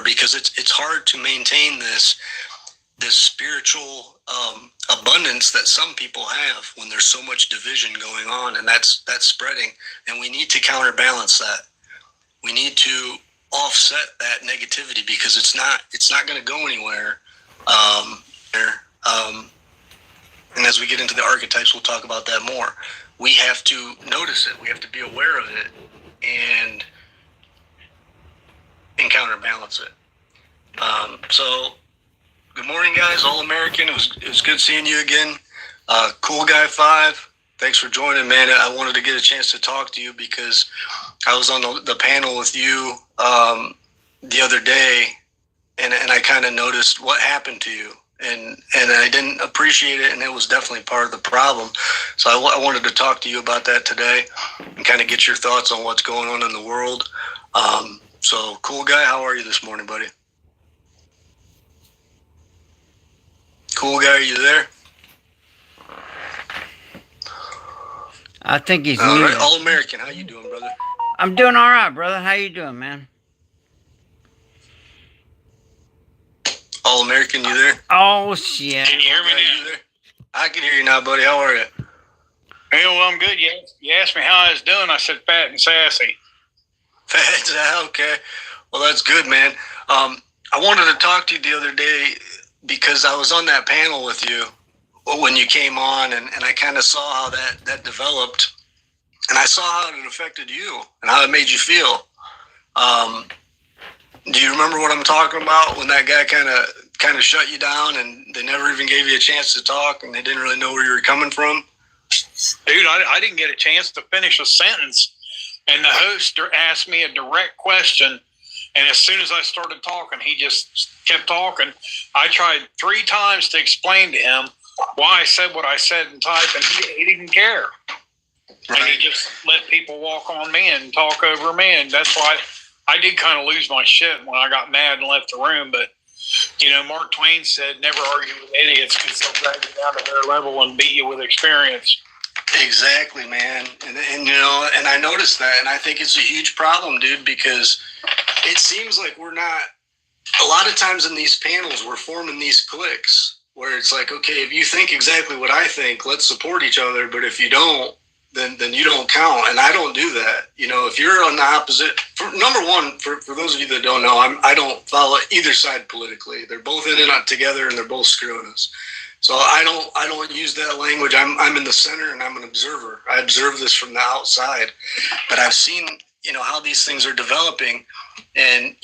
because it's hard to maintain this spiritual abundance that some people have when there's so much division going on, and that's spreading. And we need to counterbalance that. We need to offset that negativity because it's not going to go anywhere. And as we get into the archetypes, we'll talk about that more. We have to notice it. We have to be aware of it and counterbalance it. So, good morning, guys. All American. It was good seeing you again. Cool Guy 5. Thanks for joining, man. I wanted to get a chance to talk to you because I was on the panel with you the other day, and I kind of noticed what happened to you, and I didn't appreciate it, and it was definitely part of the problem. So I wanted to talk to you about that today and kind of get your thoughts on what's going on in the world. So, Cool Guy, how are you this morning, buddy? Cool Guy, are you there? I think he's all right. All American, how you doing, brother? I'm doing all right, brother. How you doing, man? All American, you there? Oh, shit. Can you hear me now? You there? I can hear you now, buddy. How are you? Hey, well, I'm good. You asked me how I was doing. I said fat and sassy. Fat, okay. Well, that's good, man. I wanted to talk to you the other day because I was on that panel with you when you came on, and I kind of saw how that developed, and I saw how it affected you and how it made you feel. Do you remember what I'm talking about when that guy kind of shut you down and they never even gave you a chance to talk and they didn't really know where you were coming from? Dude, I didn't get a chance to finish a sentence, and the host asked me a direct question, and as soon as I started talking, he just kept talking. I tried 3 times to explain to him why I said what I said in type, and he didn't care. Right. And he just let people walk on me and talk over me, and that's why I did kind of lose my shit when I got mad and left the room. But, Mark Twain said, never argue with idiots because they'll drag you down to their level and beat you with experience. Exactly, man. And I noticed that, and I think it's a huge problem, dude, because it seems like we're not, a lot of times in these panels, we're forming these cliques where it's like, okay, if you think exactly what I think, let's support each other. But if you don't, then you don't count. And I don't do that. If you're on the opposite, number one, for those of you that don't know, I don't follow either side politically. They're both in it together, and they're both screwing us. So I don't use that language. I'm in the center, and I'm an observer. I observe this from the outside, but I've seen how these things are developing, and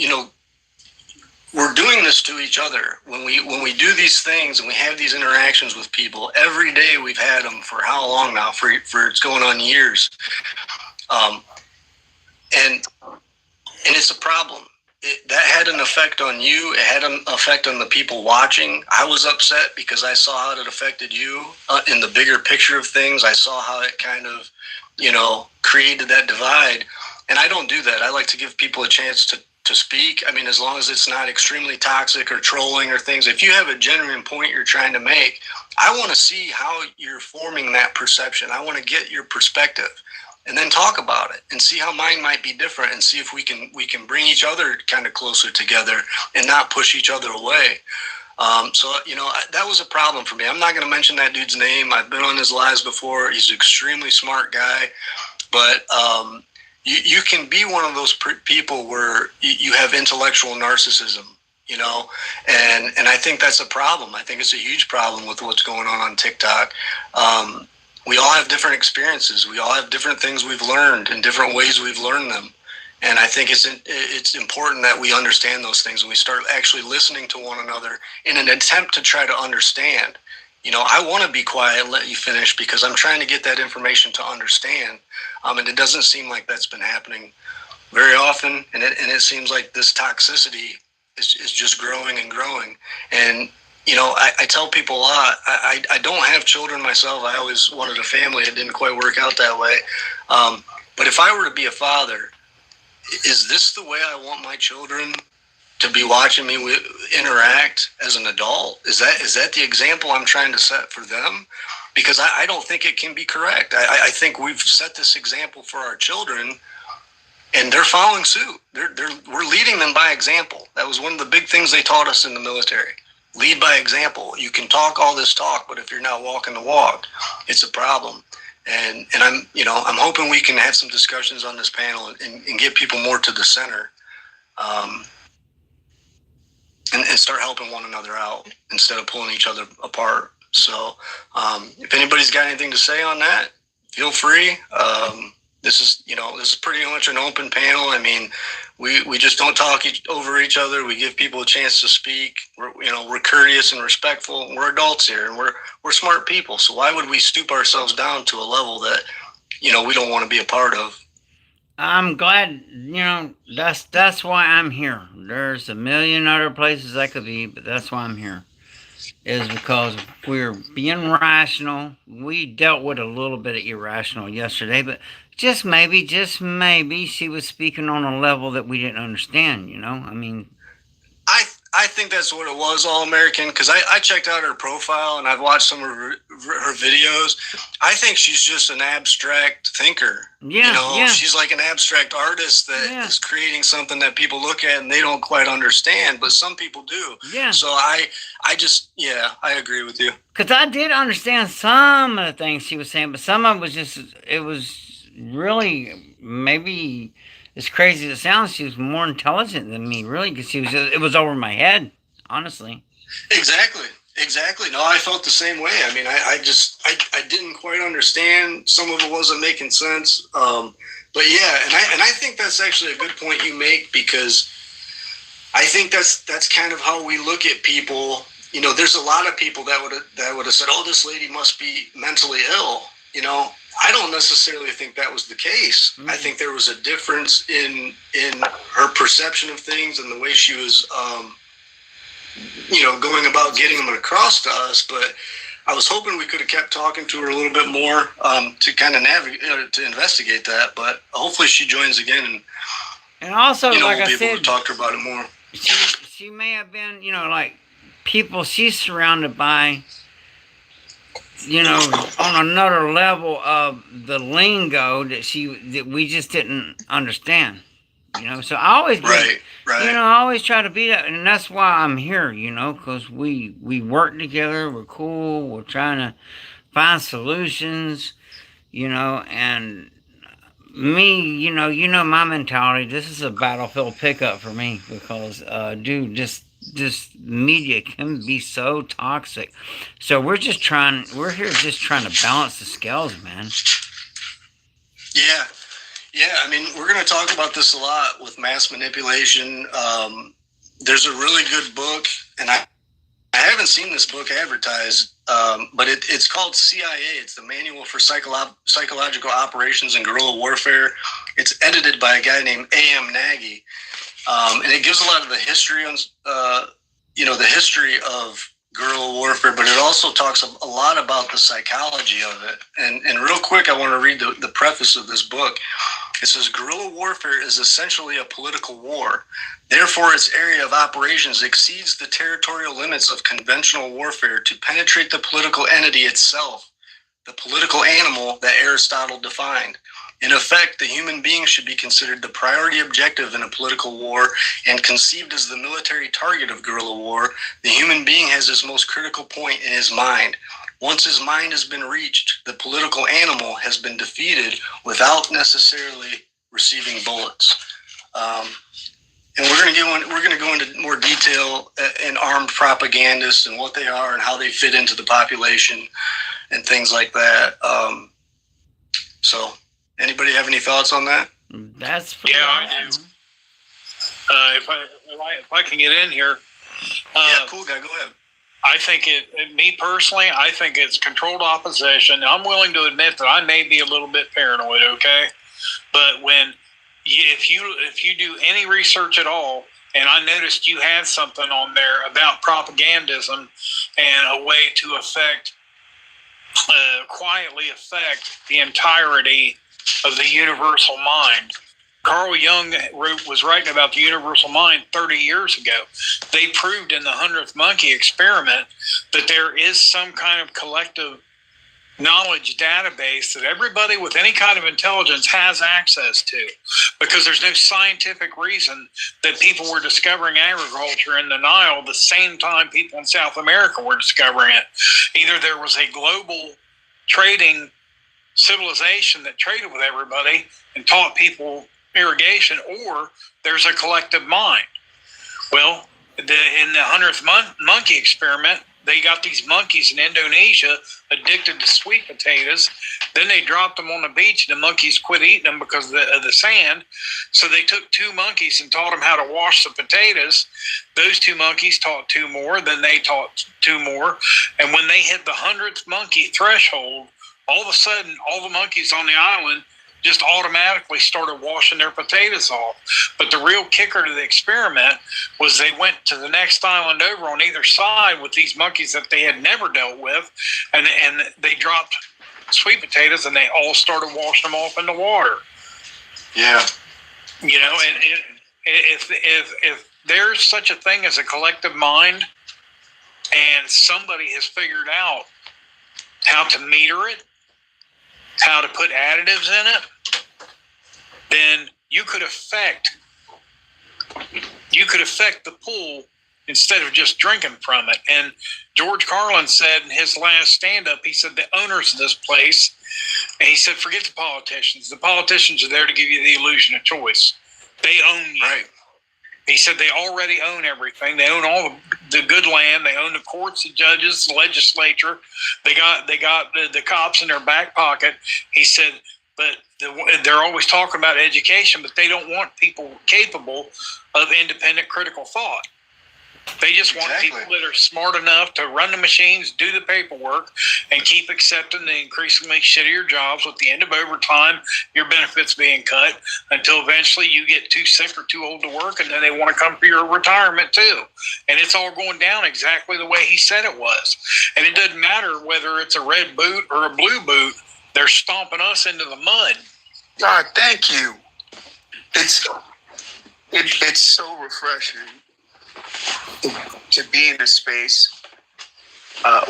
we're doing this to each other when we do these things and we have these interactions with people every day. We've had them for how long now? For it's going on years, and it's a problem. That had an effect on you. It had an effect on the people watching. I was upset because I saw how it affected you in the bigger picture of things. I saw how it kind of, created that divide. And I don't do that. I like to give people a chance to speak. I mean, as long as it's not extremely toxic or trolling or things. If you have a genuine point you're trying to make, I want to see how you're forming that perception. I want to get your perspective. And then talk about it and see how mine might be different and see if we can bring each other kind of closer together and not push each other away. So that was a problem for me. I'm not going to mention that dude's name. I've been on his lives before. He's an extremely smart guy, but you can be one of those people where you have intellectual narcissism, and I think that's a problem. I think it's a huge problem with what's going on TikTok. We all have different experiences. We all have different things we've learned and different ways we've learned them. And I think it's important that we understand those things and we start actually listening to one another in an attempt to try to understand. I want to be quiet and let you finish because I'm trying to get that information to understand. And it doesn't seem like that's been happening very often. And it seems like this toxicity is just growing and growing. And I tell people a lot, I don't have children myself. I always wanted a family. It didn't quite work out that way. But if I were to be a father, is this the way I want my children to be watching me interact as an adult? Is that the example I'm trying to set for them? Because I don't think it can be correct. I think we've set this example for our children, and they're following suit. We're leading them by example. That was one of the big things they taught us in the military. Lead by example. You can talk all this talk, but if you're not walking the walk, it's a problem. And I'm hoping we can have some discussions on this panel and get people more to the center, and start helping one another out instead of pulling each other apart. So if anybody's got anything to say on that, feel free. This is pretty much an open panel. I mean, we just don't talk over each other. We give people a chance to speak. We're courteous and respectful. We're adults here, and we're smart people. So why would we stoop ourselves down to a level that we don't want to be a part of? I'm glad, that's why I'm here. There's a million other places I could be, but that's why I'm here. Is because we're being rational. We dealt with a little bit of irrational yesterday, but just maybe she was speaking on a level that we didn't understand, I mean, I think that's what it was, All American, because I checked out her profile and I've watched some of her videos. I think she's just an abstract thinker. Yeah. She's like an abstract artist that is creating something that people look at and they don't quite understand, but some people do. Yeah. So I agree with you. Because I did understand some of the things she was saying, but some of it was really, maybe as crazy as it sounds, she was more intelligent than me, really, because it was over my head, honestly. Exactly. No, I felt the same way. I mean, I didn't quite understand. Some of it wasn't making sense. But yeah, and I think that's actually a good point you make, because I think that's kind of how we look at people. There's a lot of people that would have said, "Oh, this lady must be mentally ill." I don't necessarily think that was the case. Mm-hmm. I think there was a difference in her perception of things and the way she was, going about getting them across to us. But I was hoping we could have kept talking to her a little bit more to kind of navigate, to investigate that. But hopefully she joins again, and also, like we'll I be said, able to talk to her about it more. She may have been, like people she's surrounded by. On another level of the lingo that we just didn't understand, So I always, right. I always try to be that, and that's why I'm here, because we work together, we're cool, we're trying to find solutions, and me, my mentality. This is a battlefield pickup for me because, dude, this media can be so toxic. So we're here just trying to balance the scales, man. Yeah. I mean, we're going to talk about this a lot with mass manipulation. There's a really good book, and I haven't seen this book advertised, but it's called CIA. It's the Manual for Psychological Operations in Guerrilla Warfare. It's edited by a guy named A.M. Nagy. And it gives a lot of the history on, the history of guerrilla warfare, but it also talks a lot about the psychology of it. And real quick, I want to read the preface of this book. It says, guerrilla warfare is essentially a political war. Therefore, its area of operations exceeds the territorial limits of conventional warfare to penetrate the political entity itself, the political animal that Aristotle defined. In effect, the human being should be considered the priority objective in a political war and conceived as the military target of guerrilla war. The human being has his most critical point in his mind. Once his mind has been reached, the political animal has been defeated without necessarily receiving bullets. And we're going to go into more detail in armed propagandists and what they are and how they fit into the population and things like that. So. Anybody have any thoughts on that? I do. If I can get in here. Cool guy, go ahead. I think me personally, I think it's controlled opposition. I'm willing to admit that I may be a little bit paranoid, okay? But if you do any research at all, and I noticed you had something on there about propagandism and a way to quietly affect the entirety of the universal mind. Carl Jung was writing about the universal mind 30 years ago. They proved in the 100th monkey experiment that there is some kind of collective knowledge database that everybody with any kind of intelligence has access to, because there's no scientific reason that people were discovering agriculture in the Nile the same time people in South America were discovering it. Either there was a global trading civilization that traded with everybody and taught people irrigation, or there's a collective mind. Well, in the 100th monkey experiment, they got these monkeys in Indonesia addicted to sweet potatoes. Then they dropped them on the beach, and the monkeys quit eating them because of the sand. So they took 2 monkeys and taught them how to wash the potatoes. Those 2 monkeys taught 2 more. Then they taught 2 more. And when they hit the 100th monkey threshold, all of a sudden, all the monkeys on the island just automatically started washing their potatoes off. But the real kicker to the experiment was they went to the next island over on either side with these monkeys that they had never dealt with, and they dropped sweet potatoes, and they all started washing them off in the water. Yeah. You know, and if there's such a thing as a collective mind, and somebody has figured out how to meter it, how to put additives in it, then you could affect the pool instead of just drinking from it. And George Carlin said in his last stand-up, he said the owners of this place, and he said, forget the politicians. The politicians are there to give you the illusion of choice. They own you. Right. He said they already own everything. They own all the good land. They own the courts, the judges, the legislature. They got the cops in their back pocket. He said, but they're always talking about education, but they don't want people capable of independent critical thought. They just want people that are smart enough to run the machines, do the paperwork, and keep accepting the increasingly shittier jobs with the end of overtime, your benefits being cut, until eventually you get too sick or too old to work, and then they want to come for your retirement too. And it's all going down exactly the way he said it was. And it doesn't matter whether it's a red boot or a blue boot, they're stomping us into the mud. God, thank you. It's so refreshing to be in a space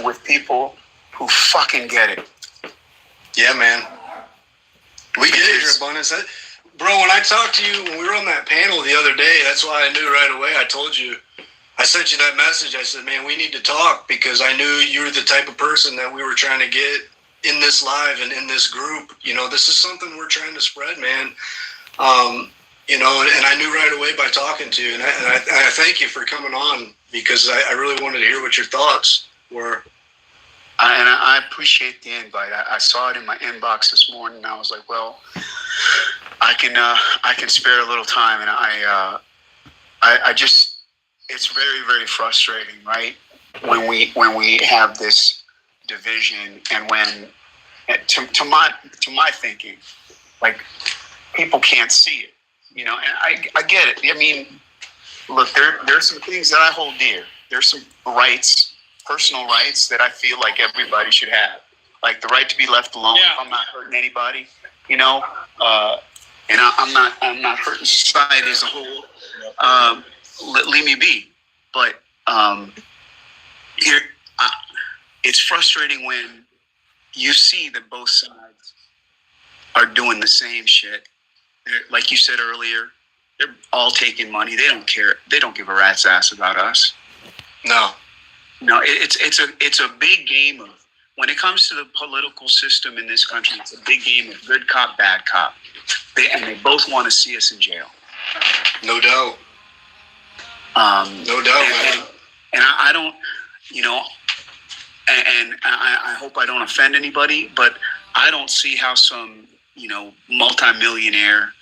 with people who fucking get it. Yeah, man. We get it here, Abundance. Bro, when I talked to you, when we were on that panel the other day, that's why I knew right away. I told you, I sent you that message. I said, man, we need to talk, because I knew you were the type of person that we were trying to get in this live and in this group. You know, this is something we're trying to spread, man. You know, and I knew right away by talking to you, and I thank you for coming on, because I really wanted to hear what your thoughts were. And I appreciate the invite. I saw it in my inbox this morning, and I was like, well, I can spare a little time, and I just, it's very, very frustrating, right? When we have this division, and when to my thinking, like, people can't see it. You know, and I get it. I mean, look, there's some things that I hold dear. There's some rights, personal rights, that I feel like everybody should have. Like the right to be left alone. Yeah. I'm not hurting anybody, you know, and I'm not hurting society as a whole. Leave me be. But here, it's frustrating when you see that both sides are doing the same shit. Like you said earlier, they're all taking money. They don't care. They don't give a rat's ass about us. No, it's a big game of, when it comes to the political system in this country, it's a big game of good cop, bad cop. They both want to see us in jail. no doubt. No doubt, man. And I don't, you know, and I hope I don't offend anybody, but I don't see how some, you know, multimillionaire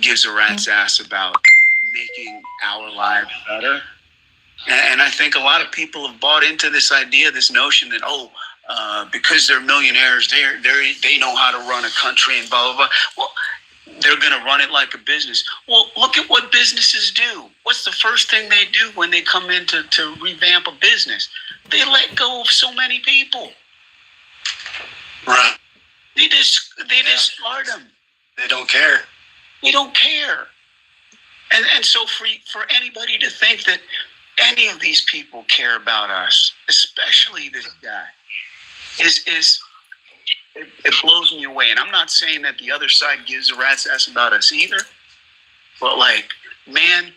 gives a rat's ass about making our lives better. And I think a lot of people have bought into this idea, this notion that, because they're millionaires, they know how to run a country and blah, blah, blah. Well, they're going to run it like a business. Well, look at what businesses do. What's the first thing they do when they come in to revamp a business? They let go of so many people. Right. They discard them. They don't care. They don't care. And so for anybody to think that any of these people care about us, especially this guy, is it blows me away. And I'm not saying that the other side gives a rat's ass about us either, but like, man,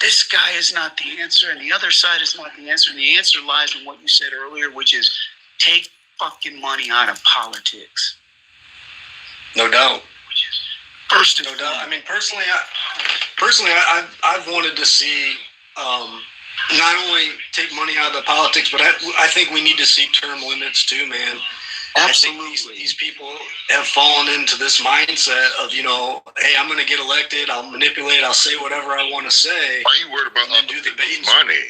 this guy is not the answer, and the other side is not the answer. And the answer lies in what you said earlier, which is take fucking money out of politics. No doubt. First and No doubt. I foremost. mean, personally, I've wanted to see not only take money out of the politics, but I think we need to see term limits too, man. Absolutely. I think these people have fallen into this mindset of, you know, hey, I'm going to get elected, I'll manipulate, I'll say whatever I want to say. Why are you worried about And then other do the people's beans. money?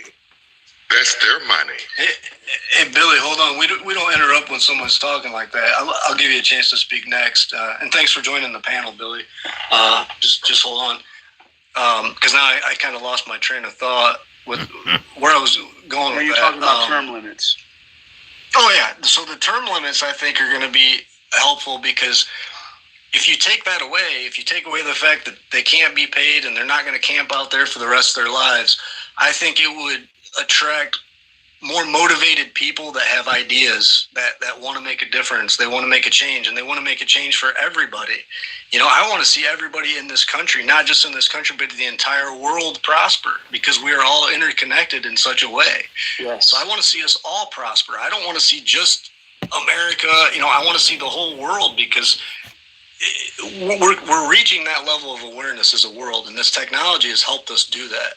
That's their money. Hey, Billy, hold on. We don't interrupt when someone's talking like that. I'll give you a chance to speak next. And thanks for joining the panel, Billy. Just hold on. Because now I kind of lost my train of thought with where I was going When with you're that. talking about term limits. Oh, yeah. So the term limits, I think, are going to be helpful because if you take that away, if you take away the fact that they can't be paid and they're not going to camp out there for the rest of their lives, I think it would attract more motivated people that have ideas, that want to make a difference. They want to make a change, and they want to make a change for everybody. You know, I want to see everybody in this country, not just in this country, but the entire world prosper because we are all interconnected in such a way. Yes. So I want to see us all prosper. I don't want to see just America. You know, I want to see the whole world because we're reaching that level of awareness as a world, and this technology has helped us do that.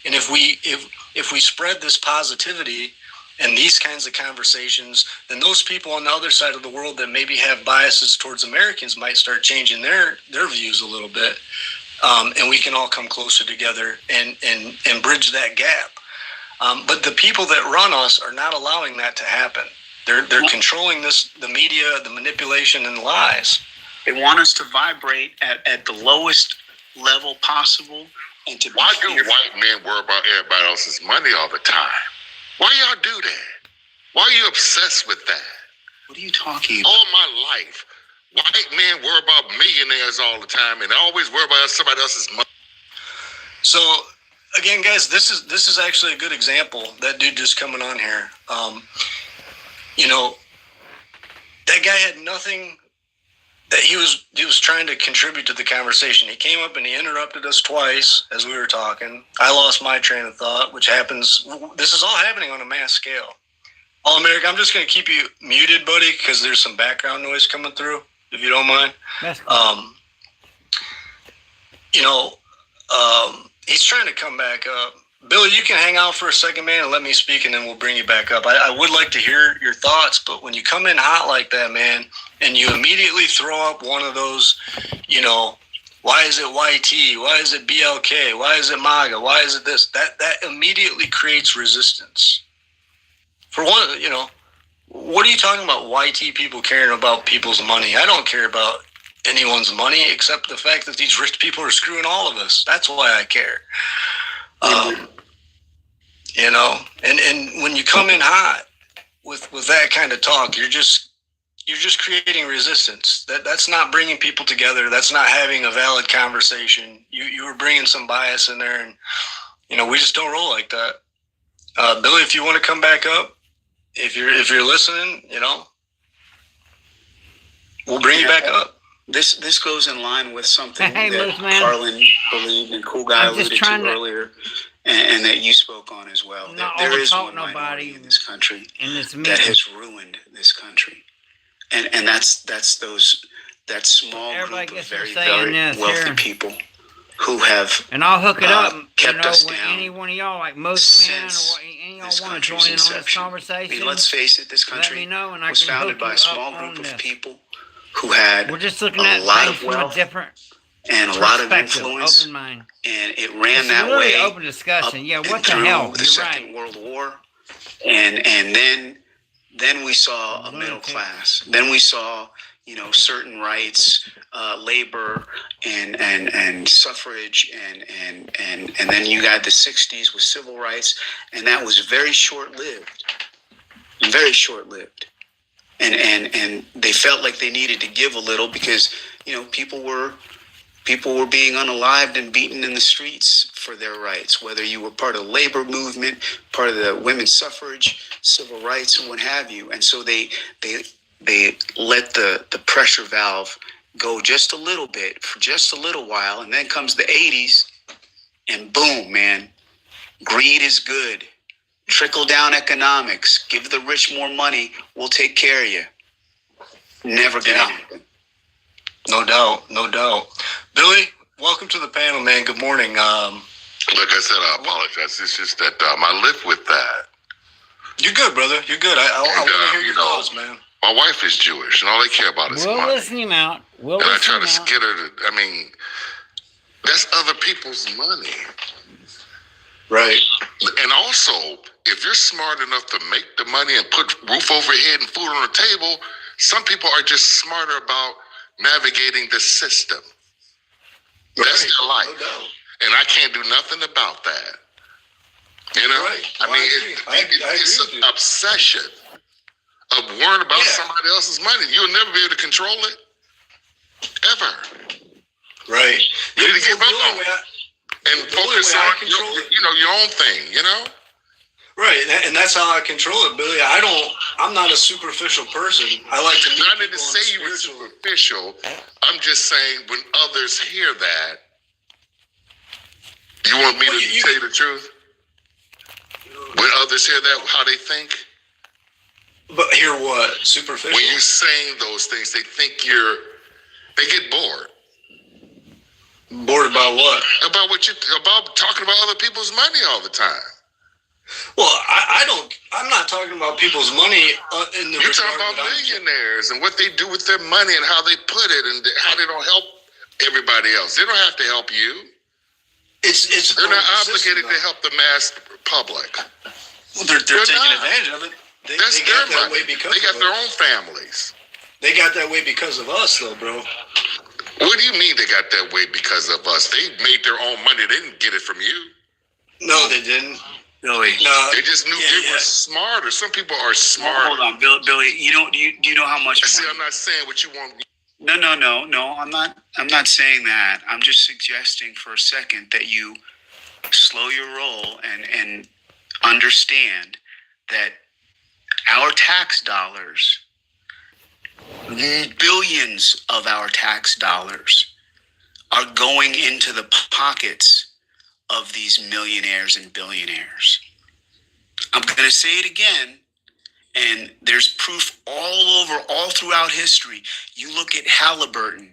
And if we spread this positivity and these kinds of conversations, then those people on the other side of the world that maybe have biases towards Americans might start changing their views a little bit, and we can all come closer together and bridge that gap. But the people that run us are not allowing that to happen. They're controlling the media, the manipulation, and lies. They want us to vibrate at the lowest level possible and to be Why do fearful. white men worry about everybody else's money all the time? Why y'all do that? Why are you obsessed with that? What are you talking about? All my life, white men worry about millionaires all the time and always worry about somebody else's money. So again, guys, this is actually a good example. That dude just coming on here. You know, that guy had nothing that he was trying to contribute to the conversation. He came up and he interrupted us twice as we were talking. I lost my train of thought, which happens. This is all happening on a mass scale. All America, I'm just going to keep you muted, buddy, because there's some background noise coming through, if you don't mind. That's cool. You know, he's trying to come back up. Billy, you can hang out for a second, man, and let me speak, and then we'll bring you back up. I would like to hear your thoughts, but when you come in hot like that, man, and you immediately throw up one of those, you know, why is it YT? Why is it BLK? Why is it MAGA? Why is it this? That immediately creates resistance. For one, you know, what are you talking about YT people caring about people's money? I don't care about anyone's money except the fact that these rich people are screwing all of us. That's why I care. You know, and when you come in hot with that kind of talk, you're just creating resistance. That's not bringing people together. That's not having a valid conversation. You were bringing some bias in there, and you know we just don't roll like that. Billy, if you want to come back up, if you're listening, you know, we'll bring you back up. This goes in line with something Hey, that Moose Man. Carlin believed and Cool Guy I'm just alluded to trying to- earlier, and that you spoke on as well. Not There is overtalk one nobody minority in this country in this that meeting. has ruined this country, and that's that small Everybody group of gets to very saying very this wealthy here. people who have And I'll hook it up, you kept know, us when down any one of y'all, like most men, or since any y'all this want to join country's in on this inception. I conversation, mean, let's face it, this let me country know and I was can founded hook by you a small up on group of this. people who had We're just looking a at lot things of from a wealth different and a lot of perspective, influence, open mind. and it ran It's that really way open discussion. up Yeah, and what the through hell? the You're Second right. World War, and then we saw a middle Lunatic. class. Then we saw, you know, certain rights, labor, and suffrage, and then you got the '60s with civil rights, and that was very short lived, and they felt like they needed to give a little because, you know, people were being unalived and beaten in the streets for their rights, whether you were part of the labor movement, part of the women's suffrage, civil rights, and what have you. And so they they let the pressure valve go just a little bit for just a little while, and then comes the 80s, and boom, man, greed is good. Trickle down economics. Give the rich more money. We'll take care of you. Never gonna happen. No doubt, no doubt. Billy, welcome to the panel, man. Good morning. Like I said, I apologize. It's just that I live with that. You're good, brother. You're good. I want to hear your thoughts, man. My wife is Jewish, and all they care about is We'll money. listen him out. We'll And I listen try him to out. get her to, I mean, that's other people's money. Right. And also, if you're smart enough to make the money and put roof over your head and food on the table, some people are just smarter about navigating the system. That's their life. No doubt. And I can't do nothing about that. You know? Right. I mean, I agree it's with an you. obsession of worrying about Yeah. somebody else's money. You'll never be able to control it. Ever. Right. You need to give The up only on way it. And the only focus way I on control your, it- your own thing, you know? Right, and that's how I control it, Billy. I'm not a superficial person. I like to meet I people didn't on say the you were spiritual. superficial. I'm just saying when others hear that, you want me Well, to you- tell you the truth? When others hear that, how they think? But hear what? Superficial? When you're saying those things, they think they get bored Bored about what? about talking about other people's money all the time. Well, I'm not talking about people's money in the You're regard talking about that I'm- millionaires and what they do with their money and how they put it and how they don't help everybody else. They don't have to help you. It's They're part not of the system, obligated to help the mass public. Well, they're They're taking not. advantage of it. They That's got their that money. way because They got of their us. own families. They got that way because of us, though, bro. What do you mean they got that way because of us? They made their own money. They didn't get it from you. No, they didn't. Billy, No, They just knew Yeah, they were smarter. Some people are hold smart. on, Billy. Do you know how much? See, money- I'm not saying what you want. No. I'm not saying that. I'm just suggesting for a second that you slow your roll and understand that our tax dollars, billions of our tax dollars, are going into the pockets of these millionaires and billionaires. I'm going to say it again. And there's proof all throughout history. You look at Halliburton,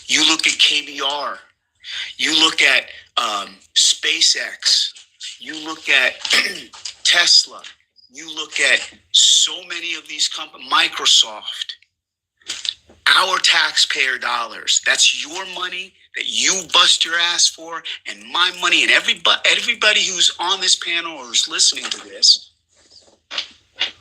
you look at KBR, you look at SpaceX, you look at Tesla, you look at so many of these companies, Microsoft. Our taxpayer dollars, that's your money that you bust your ass for, and my money, and everybody who's on this panel or who's listening to this.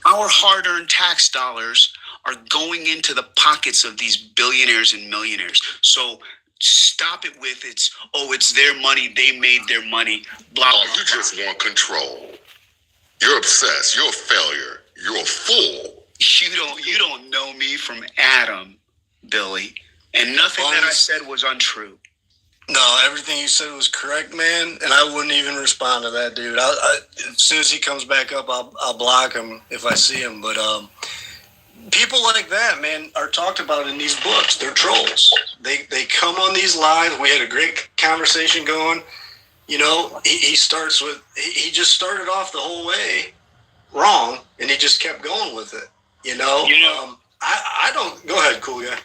Our hard-earned tax dollars are going into the pockets of these billionaires and millionaires. So stop it with it's their money, they made their money, blah, blah, Oh, you blah. just want control. You're obsessed. You're a failure. You're a fool. You don't know me from Adam, Billy. And nothing that I said was untrue. No, everything you said was correct, man, and I wouldn't even respond to that, dude. As soon as he comes back up, I'll block him if I see him. But people like that, man, are talked about in these books. They're trolls. They come on these lives. We had a great conversation going. You know, he starts with he just started off the whole way wrong, and he just kept going with it. I don't. Go ahead, cool guy.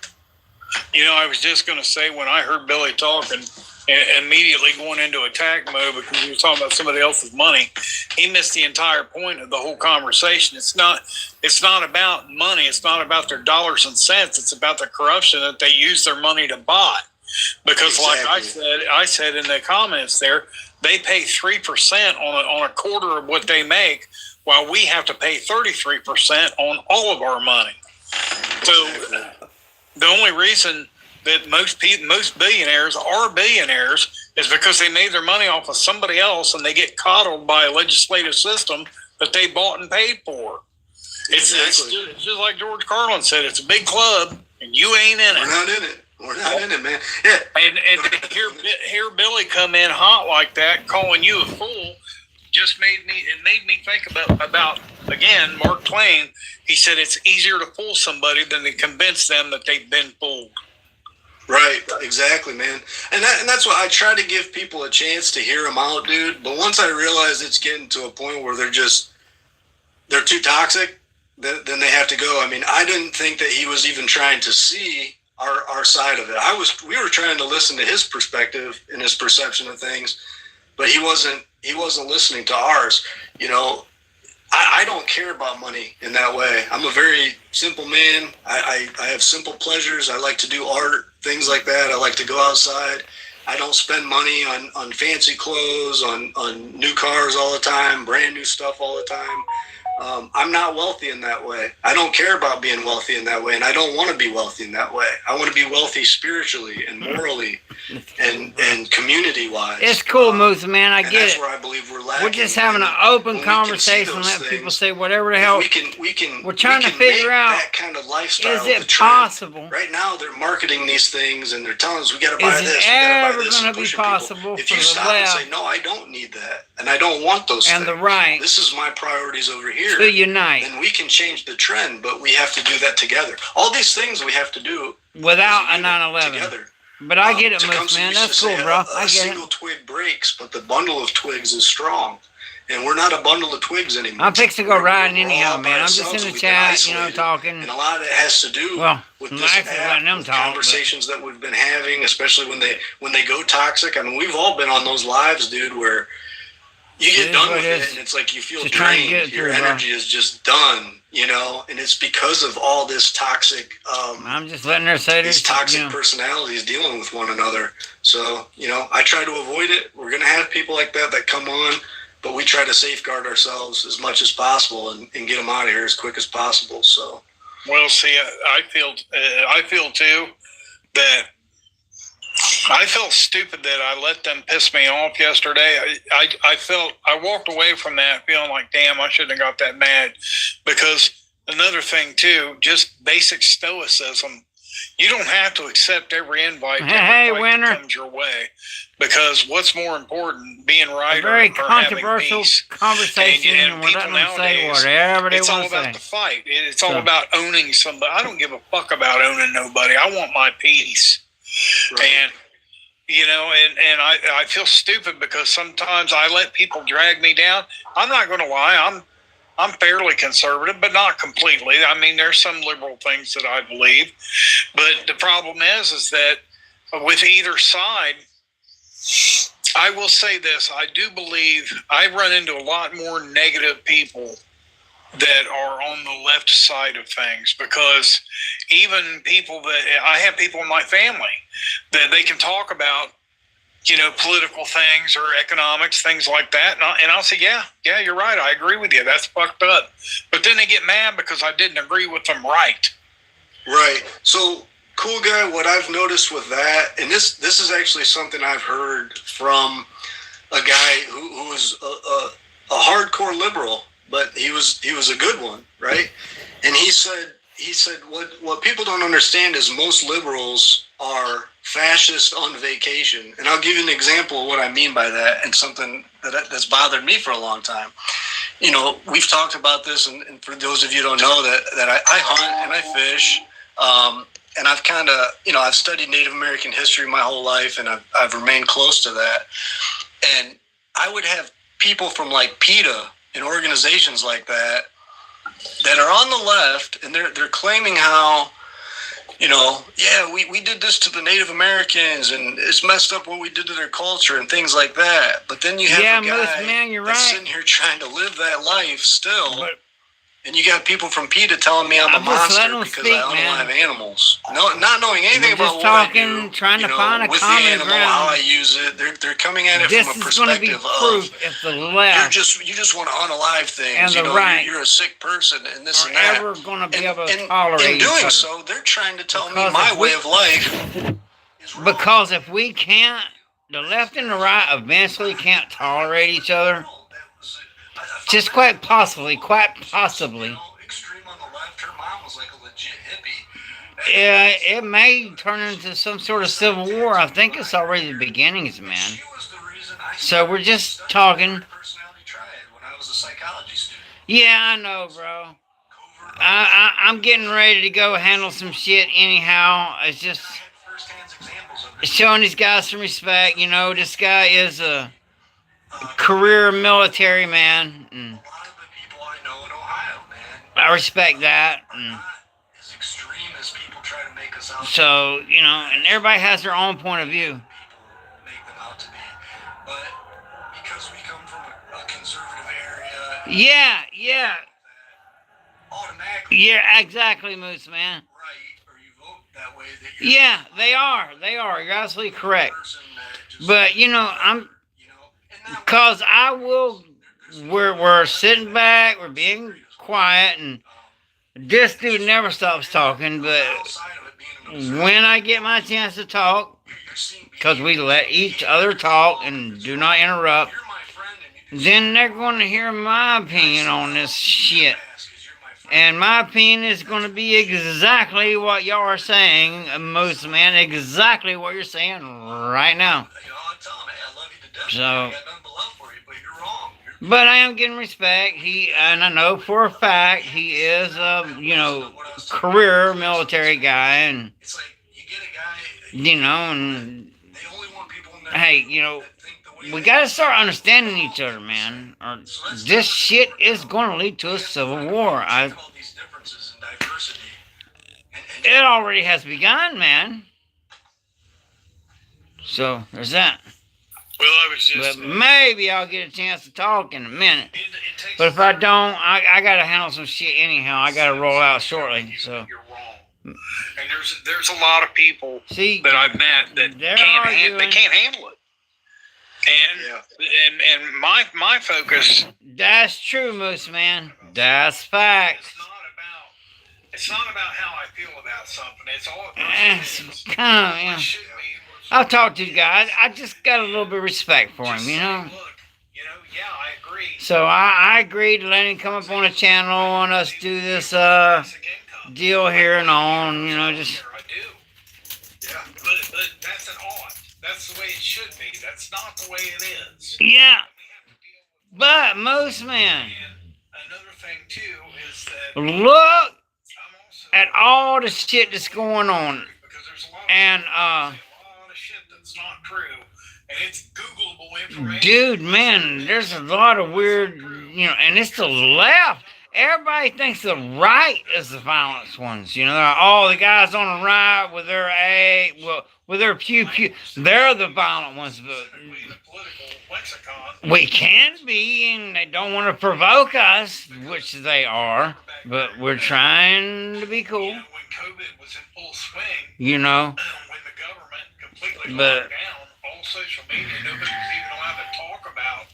I was just going to say when I heard Billy talking and immediately going into attack mode because he was talking about somebody else's money, he missed the entire point of the whole conversation. It's not about money. It's not about their dollars and cents. It's about the corruption that they use their money to buy. Because like I said in the comments there, they pay 3% on a quarter of what they make, while we have to pay 33% on all of our money. So the only reason that most billionaires are billionaires is because they made their money off of somebody else and they get coddled by a legislative system that they bought and paid for. It's just like George Carlin said, it's a big club and you ain't in it. We're not in it. We're not in it, man. Yeah. And to hear Billy come in hot like that, calling you a fool, just made me think about again, Mark Twain. He said it's easier to fool somebody than to convince them that they've been fooled. Right, exactly, man. And that's why I try to give people a chance to hear them out, dude. But once I realize it's getting to a point where they're too toxic, then they have to go. I mean, I didn't think that he was even trying to see our side of it. We were trying to listen to his perspective and his perception of things, but he wasn't listening to ours. You know, I don't care about money in that way. I'm a very simple man. I have simple pleasures. I like to do art, things like that. I like to go outside. I don't spend money on fancy clothes, on new cars all the time, brand new stuff all the time. I'm not wealthy in that way. I don't care about being wealthy in that way, and I don't want to be wealthy in that way. I want to be wealthy spiritually and morally and community-wise. It's cool, Moose, man. I and get that's it. where I believe we're lacking. We're just having an open conversation, let people say whatever the hell. We're trying to figure out, that kind of lifestyle. is it possible? Right now, they're marketing these things, and they're telling us we got to buy Is this. it We got to ever buy this. going And to be pushing people. possible If for you the stop and left say, no, I don't need that, and I don't want those and things. the right This is my priorities over here. to unite Then we can change the trend, but we have to do that together. All these things we have to do without a as unit 9/11? together. But I get it, Moose, Tecumseh man. used That's to cool, say, bro. A I get single it. twig breaks, but the bundle of twigs is strong. And we're not a bundle of twigs anymore. I'm fixing to go riding We're all anyhow, by man. I'm just ourselves, in the we've been chat, you know, isolated. talking. And a lot of it has to do Well, with I'm this actually app, letting them with talk, but- conversations that we've been having, especially when they go toxic. I mean, we've all been on those lives, dude, where you It get is done what with it it, is. and it's like you feel Just trying to drained. get it Your through, bro. energy is just done, you know, and it's because of all this toxic. I'm just letting her say These this. toxic You know. personalities dealing with one another. So, you know, I try to avoid it. We're going to have people like that come on, but we try to safeguard ourselves as much as possible and get them out of here as quick as possible. So, Well, see, I feel too that I felt stupid that I let them piss me off yesterday. I walked away from that feeling like, damn, I shouldn't have got that mad. Because another thing too, just basic stoicism. You don't have to accept every invite, Hey, every winner. that comes your way. Because what's more important, being right A very or having controversial peace? conversation, And and we're letting them say nowadays, whatever they It's all want to about say. the fight. It's all So- about owning somebody. I don't give a fuck about owning nobody. I want my peace. right. And you know, and I feel stupid because sometimes I let people drag me down. I'm not going to lie. I'm fairly conservative, but not completely. I mean, there's some liberal things that I believe, but the problem is that with either side, I will say this: I do believe I run into a lot more negative people that are on the left side of things, because even people that I have people in my family that they can talk about, you know, political things or economics, things like that. And I'll say, yeah, you're right. I agree with you. That's fucked up. But then they get mad because I didn't agree with them right. Right. So, cool guy, what I've noticed with that, and this is actually something I've heard from a guy who was a hardcore liberal, but he was a good one, right? And he said what people don't understand is most liberals are fascist on vacation. And I'll give you an example of what I mean by that, and something that's bothered me for a long time. You know, we've talked about this, and for those of you who don't know, that I hunt and I fish, and I've kind of, you know, I've studied Native American history my whole life, and I've remained close to that. And I would have people from like PETA and organizations like that are on the left, and they're claiming how, you know, yeah, we did this to the Native Americans, and it's messed up what we did to their culture and things like that. But then you have a guy man, you're that's right. sitting here trying to live that life still. But- And you got people from PETA telling me I'm a I'm just monster letting them because speak, I don't man. have animals. No, not knowing anything We're about just what I talking, do, trying to you know, find a with the common animal, ground. how I use it. They're coming at it This from a is going to be perspective proof of if the you left just want to unalive things. And you the know, right you're a sick person and this are and that. ever going to be able to And tolerate in each doing other. so, they're trying to tell me Because my if we- way of life is wrong. Because if we can't, the left and the right eventually can't tolerate each other. Just quite possibly. Extreme on the left, her mom was like a legit hippie. Yeah, it may turn into some sort of civil war. I think it's already the beginnings, man. She was the reason I So we're just talking. personality traits. was a psychology student. Yeah, I know, bro. Covert. I'm getting ready to go handle some shit anyhow. It's just I had first-hand examples of it. showing these guys some respect. You know, this guy is a career military man, and A lot of the people I know in Ohio, man, I respect that. are And not as extreme as people try to make us out. so, you know, and everybody has their own point of view. People make them out to be, but because we come from a conservative area, Yeah, automatically yeah, exactly, Moose man. right, or you vote that way, that you're Yeah, they are. You're absolutely the correct. person that just, But you know, I'm you know, and that cause I will. We're sitting back. We're being quiet, and this dude never stops talking. But outside of it being an observer, when I get my chance to talk, you're seeing because we let each other talk and do not interrupt, you're my friend, and then they're going to hear my opinion on this shit. ask, 'cause you're my friend. And my opinion is going to be exactly what y'all are saying, most man, exactly what you're saying right now. You know, I tell him, hey, I love you to death. So- I got nothing but love for you, but you're wrong. But I am getting respect. And I know for a fact he is a, career military guy, and It's like you get a guy. and They only want people in there. hey, that think the way we they got to do. start understanding each other, man. Or this shit is going to lead to a civil war. All these differences and diversity. And It already has begun, man. So there's that. Well, I was just. But maybe I'll get a chance to talk in a minute. It takes But if I don't, I got to handle some shit anyhow. I got to roll out shortly. So You're wrong. And there's a lot of people see, that I've met that They're they arguing. can't handle it. And my focus. that's true, Moose man. That's fact. It's not about how I feel about something. It's all It's kind of, yeah. I'll talk to you guys. I just got a little bit of respect for him, you know. Look, yeah, I agree. So I agreed to let him come up on the channel and us do this deal here and on, just I do. Yeah, but that's an odd. That's the way it should be. That's not the way it is. yeah. We have to deal with But Moose man, And another thing too is that look I'm also at all the shit that's going on, because there's a lot and a lot of shit that's not true, and it's Googleable information. dude, man, there's a lot of weird, and it's the left. Everybody thinks the right is the violent ones, all the guys on the right with their pew pew, they're the violent ones, but The political lexicon. we can be, and they don't want to provoke us, which they are, but we're trying to be cool, When COVID was in full swing, when you know. the government completely But- locked down all social media, nobody was even allowed to talk about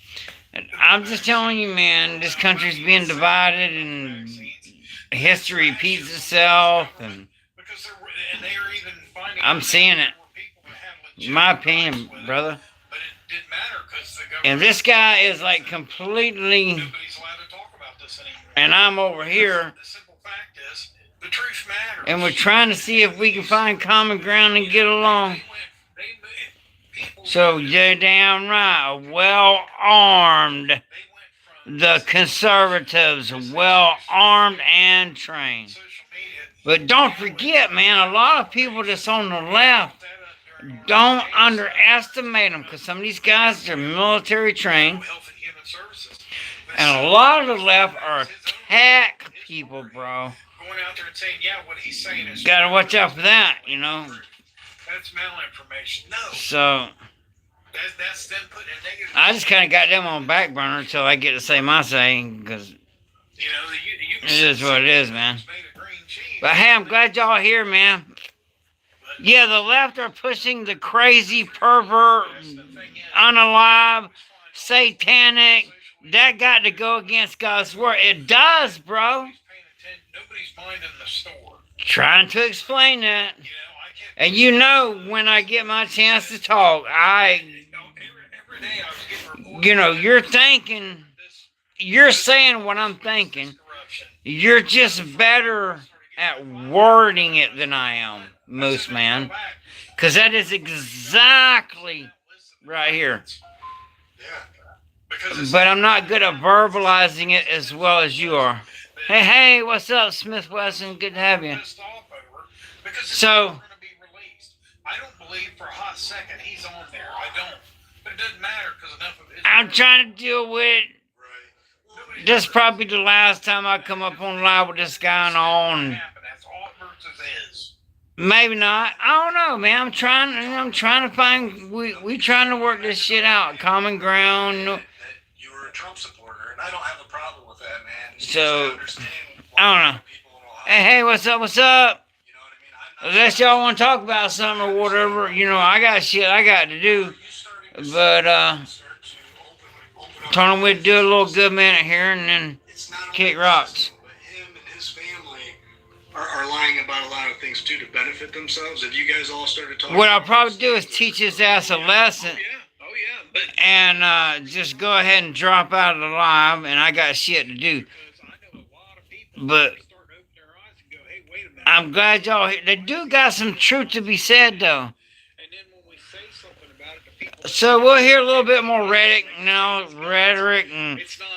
And I'm just telling you, man, this country's being divided, and history repeats itself, and because they were even finding. I'm seeing it. more people that had legitimate my rights opinion, with it, brother. But it didn't matter because the government. And this guy is like completely, Nobody's allowed to talk about this anymore. and I'm over here, The simple fact is, the truth matters. and we're trying to see if we can find common ground and get along. So you're damn right, well armed. The conservatives, well armed and trained. But don't forget, man, a lot of people that's on the left, don't underestimate them, because some of these guys are military trained, and a lot of the left are attack people, bro. Going out there and saying, yeah, what he's saying is Gotta watch out for that, That's malinformation. No, So that's them putting a negative. I just kind of got them on back burner until I get to say my say, because You can it is what it is, man. made of green cheese. But hey, I'm glad y'all here, man. Yeah, the left are pushing the crazy pervert, unalive, satanic. That got to go against God's word. It does, bro. Nobody's minding the store. Trying to explain that. I can't. And when I get my chance to talk, Every day I was getting reports. you're thinking, This you're saying what I'm thinking. corruption. You're just better at wording it than I am, Moose man. Because that is exactly right here. Yeah. but I'm not good at verbalizing it as well as you are. Hey, what's up, Smith Wesson? Good to have you. Pissed off over because it's So- never going to be released. I don't believe for a hot second he's on there. I don't. But it doesn't matter because enough of his. I'm trying to deal with. Nobody This does probably the last time I come up on live with this guy and all, and happen. That's all it versus is. maybe not. I don't know, man. I'm trying to find. We trying to work this shit out. Common ground. That you were a Trump supporter, and I don't have a problem with that, man. You So, just understand I don't why know. people in Ohio- Hey, what's up? What's up? You know what I mean? Unless y'all want to talk about something or whatever, I got shit I got to do. But told him we'd do a little good minute here and then It's not kick only rocks. this, but him and his family are lying about a lot of things too to benefit themselves. Have you guys all started talking? What I'll about probably this do is stuff? teach his ass a lesson Oh yeah. But and just go ahead and drop out of the live, and I got shit to do. because I know a lot of people But start to open their eyes and go, hey, wait a minute. I'm glad y'all. They do got some truth to be said though. And then when we say something about it to people, So we'll hear a little bit more rhetoric, rhetoric, and it's not.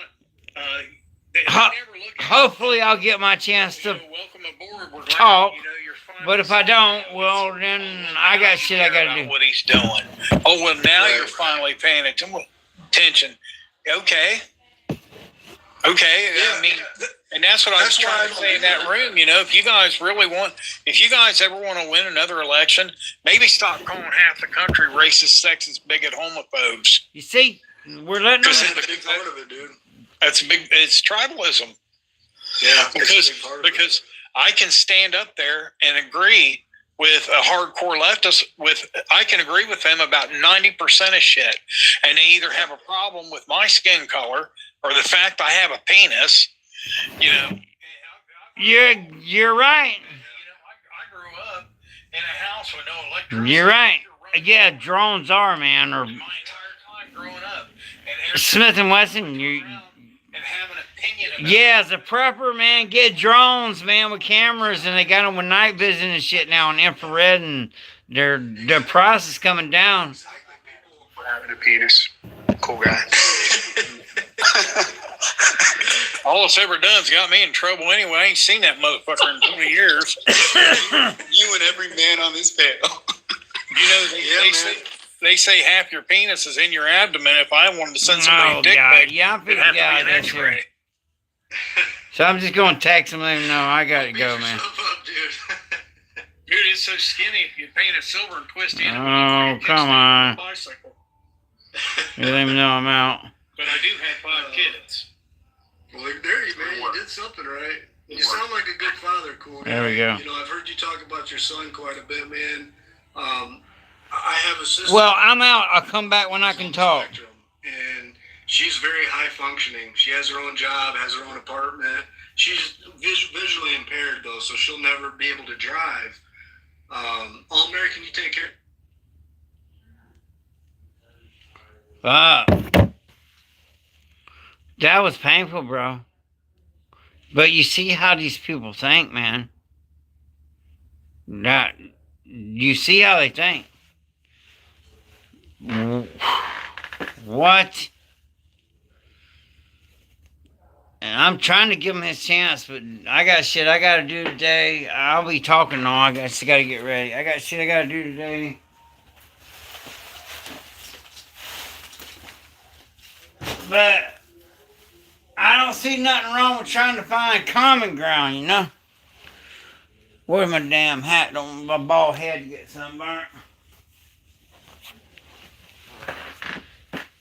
They Ho- never look at hopefully I'll get my chance to. welcome aboard. We're glad, talk, you're finally But if I don't, well then I got shit I got to about do. what he's doing. Oh well, now Right. you're finally paying attention. Okay. I mean, and that's what I was That's why trying I to don't say do in that that. room. If you guys really want, if you guys ever want to win another election, maybe stop calling half the country racist, sexist, bigot, homophobes. You see, we're letting Because them. That's a big part of it, dude. That's a big. It's tribalism. Yeah, Because I can stand up there and agree with a hardcore leftist. I can agree with them about 90% of shit, and they either have a problem with my skin color or the fact I have a penis. You're right. I grew up in a house with no electricity. You're right. Yeah, drones are, man. Or My entire time growing up, and every Smith and Wesson. You. and have an opinion about Yeah, as a prepper, man, get drones, man, with cameras, and they got them with night vision and shit now, and infrared, and their price is coming down. For having a penis. Cool guy. all it's ever done's got me in trouble anyway. I ain't seen that motherfucker in 20 years. You and every man on this panel. They say half your penis is in your abdomen. If I wanted to send somebody Oh, a dick God. pic, Yeah, I'm it'd have to be yeah, an that's X-ray. right. So I'm just going to text them, let them know I got to go, man. Dude, it's so skinny. If you paint it silver and twist in, it Oh, come on. bicycle. You let me know I'm out. But I do have 5 kids. Well, there you man, you did something right. You sound like a good father, cool. There we go. You know, I've heard you talk about your son quite a bit, man. I have a sister. Well, I'm out. I'll come back when I can talk. Spectrum, and she's very high functioning. She has her own job, has her own apartment. She's visually impaired though, so she'll never be able to drive. All Mary, can you take care? That was painful, bro. But you see how these people think, man. That you see how they think. What? And I'm trying to give him his chance, but I got shit I gotta do today. I'll be talking now. I gotta get ready. I got shit I gotta do today. But I don't see nothing wrong with trying to find common ground, you know? Where's my damn hat? Don't my bald head get sunburnt.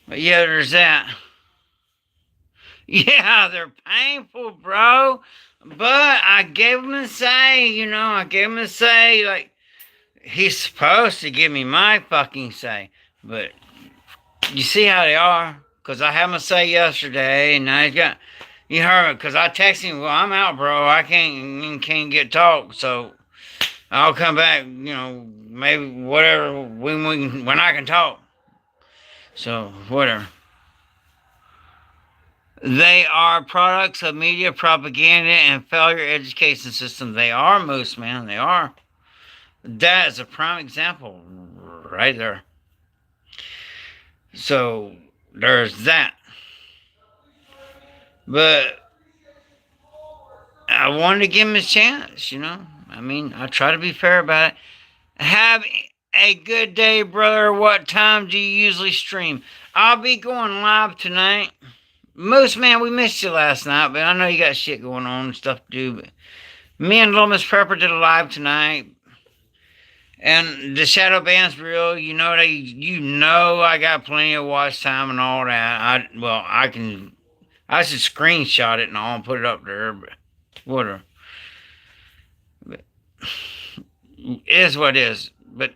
But yeah, there's that. Yeah, they're painful, bro. But I gave him a say, you know, like, he's supposed to give me my fucking say. But you see how they are? Because I had my say yesterday, and now he's got, you heard me, because I texted him, well, I'm out, bro. I can't get talk, so I'll come back, you know, maybe whatever, when I can talk. So, whatever. They are products of media propaganda and failure education system. They are, Moose, man. They are. That is a prime example right there. So, there's that. But I wanted to give him his chance, you know. I mean, I try to be fair about it. Have a good day, brother. What time do you usually stream? I'll be going live tonight. Moose, man, we missed you last night, but I know you got shit going on and stuff to do. But me and Little Miss Prepper did a live tonight. And the shadow ban's real. You know I got plenty of watch time and all that. I should screenshot it and all and put it up there, but whatever. But it is what it is. But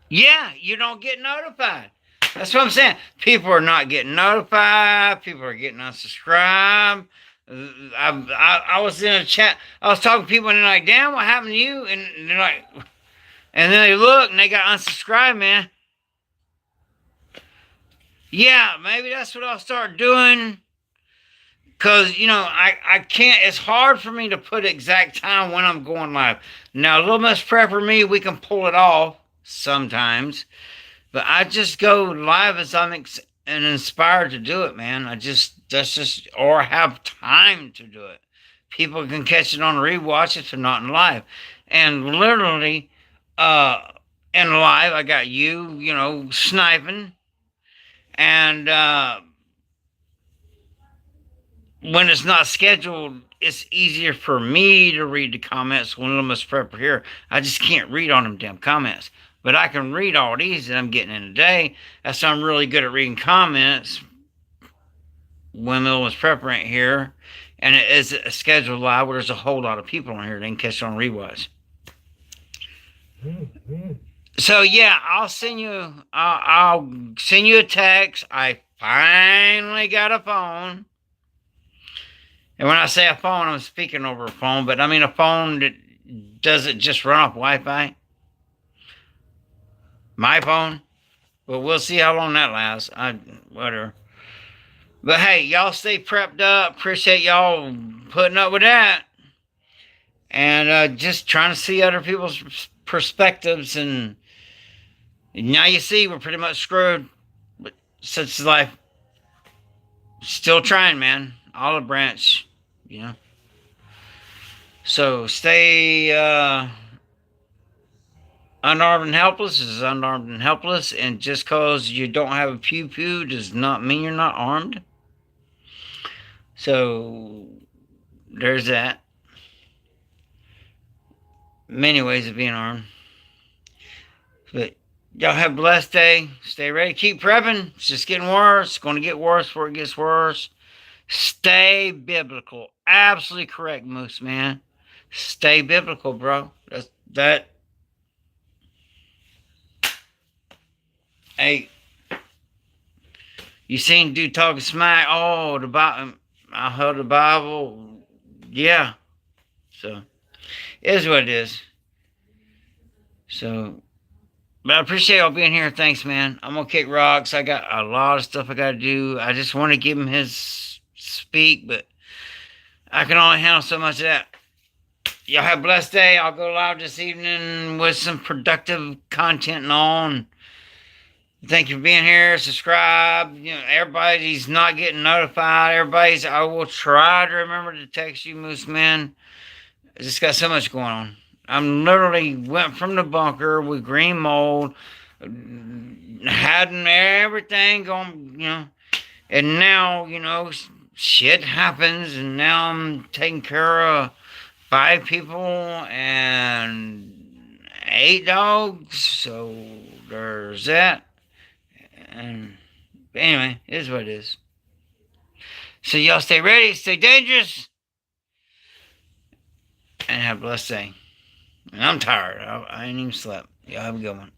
yeah, you don't get notified. That's what I'm saying. People are not getting notified. People are getting unsubscribed. I was in a chat. I was talking to people and they're like, "Damn, what happened to you?" And they're like, and then they look and they got unsubscribed, man. Yeah, maybe that's what I'll start doing. Cause I can't. It's hard for me to put exact time when I'm going live. Now, Little Miss Prepper, me, we can pull it off sometimes, but I just go live as I'm and inspired to do it, man. Or have time to do it. People can catch it on rewatch if they're not in live. And literally, in live, I got you, sniping. And when it's not scheduled, it's easier for me to read the comments when Little Miss Prepper here. I just can't read on them damn comments. But I can read all these that I'm getting in a day. That's why I'm really good at reading comments when Little Miss Prepper ain't here. And it is a scheduled live where there's a whole lot of people on here. They can catch it on rewatch. So yeah, I'll send you a text. I finally got a phone. And when I say a phone, I'm speaking over a phone. But I mean a phone that doesn't just run off Wi-Fi. My phone. Well, we'll see how long that lasts. Whatever. But hey, y'all stay prepped up. Appreciate y'all putting up with that. And just trying to see other people's perspectives. And now you see we're pretty much screwed. But such is life. Still trying, man. Olive branch, So stay unarmed and helpless is unarmed and helpless. And just because you don't have a pew-pew does not mean you're not armed. So there's that. Many ways of being armed. But y'all have a blessed day. Stay ready. Keep prepping. It's just getting worse. It's going to get worse before it gets worse. Stay biblical. Absolutely correct, Moose, man. Stay biblical, bro. That. Hey, you seen dude talking smack? Oh, I held the Bible. Yeah. So, it is what it is. So, but I appreciate y'all being here. Thanks, man. I'm gonna kick rocks. I got a lot of stuff I gotta do. I just want to give him his speak, but I can only handle so much of that. Y'all have a blessed day. I'll go live this evening with some productive content and all. Thank you for being here. Subscribe. Everybody's not getting notified. I will try to remember to text you, Moose Man. I just got so much going on. I'm literally went from the bunker with green mold, had everything going, and now, shit happens, and now I'm taking care of 5 people and 8 dogs, so there's that. And anyway, it is what it is. So y'all stay ready, stay dangerous, and have a blessed day. And I'm tired. I ain't even slept. Y'all have a good one.